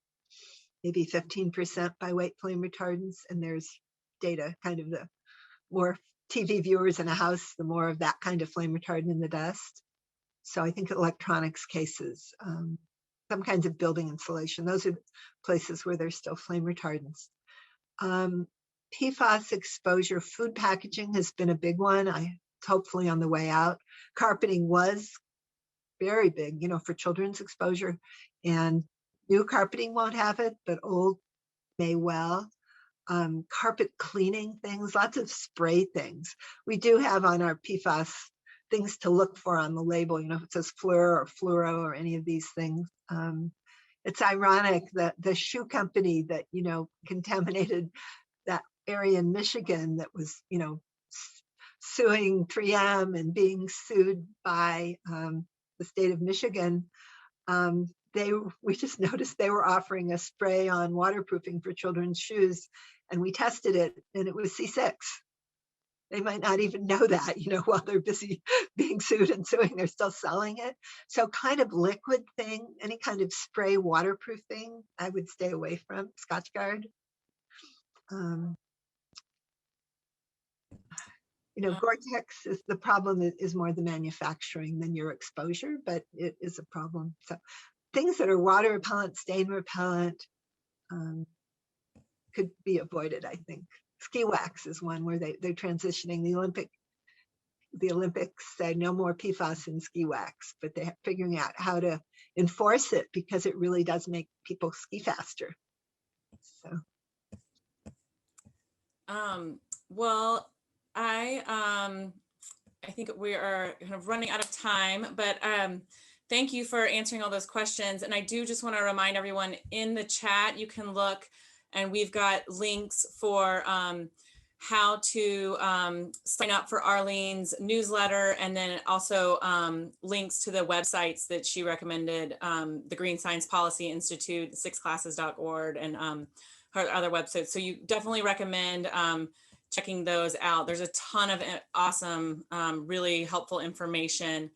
maybe 15% by weight flame retardants. And there's data, kind of the more TV viewers in a house, the more of that kind of flame retardant in the dust. So I think electronics cases, some kinds of building insulation, those are places where there's still flame retardants. PFAS exposure, food packaging has been a big one. It's hopefully on the way out. Carpeting was very big, for children's exposure, and new carpeting won't have it, but old may well. Carpet cleaning things, lots of spray things. We do have on our PFAS things to look for on the label, if it says fluor or fluoro or any of these things. It's ironic that the shoe company that, contaminated that area in Michigan that was, suing 3M and being sued by the state of Michigan, we just noticed they were offering a spray on waterproofing for children's shoes, and we tested it and it was C6. They might not even know that, while they're busy being sued and suing, they're still selling it. So kind of liquid thing, any kind of spray waterproof thing, I would stay away from. Scotchgard. Gore-Tex is the problem, is more the manufacturing than your exposure, but it is a problem. So things that are water repellent, stain repellent, could be avoided, I think. Ski wax is one where they're transitioning. The Olympics said no more PFAS in ski wax, but they're figuring out how to enforce it because it really does make people ski faster. So. Well, I think we are kind of running out of time, but thank you for answering all those questions. And I do just want to remind everyone in the chat, you can look, and we've got links for how to sign up for Arlene's newsletter, and then also links to the websites that she recommended, the Green Science Policy Institute, 6classes.org, and her other websites. So you definitely recommend checking those out. There's a ton of awesome, really helpful information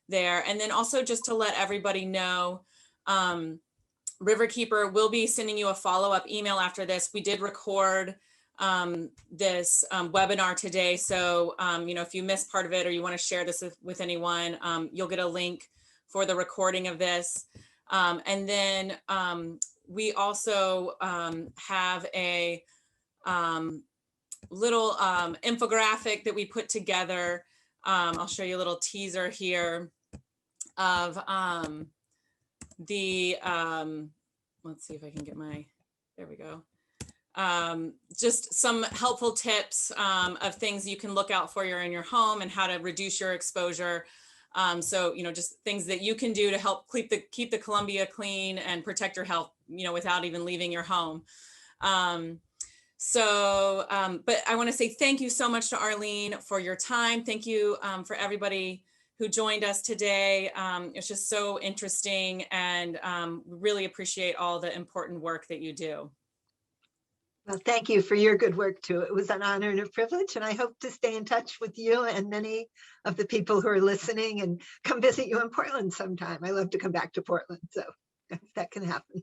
there. And then also just to let everybody know, Riverkeeper will be sending you a follow-up email after this. We did record this webinar today. So, if you missed part of it or you want to share this with anyone, you'll get a link for the recording of this. And then we also have a little infographic that we put together. I'll show you a little teaser here of let's see if I can get there we go. Just some helpful tips of things you can look out for in your home and how to reduce your exposure. So, just things that you can do to help keep the Columbia clean and protect your health, without even leaving your home. But I want to say thank you so much to Arlene for your time. Thank you for everybody who joined us today. It's just so interesting, and really appreciate all the important work that you do. Well, thank you for your good work too. It was an honor and a privilege, and I hope to stay in touch with you and many of the people who are listening, and come visit you in Portland sometime. I love to come back to Portland, so if that can happen.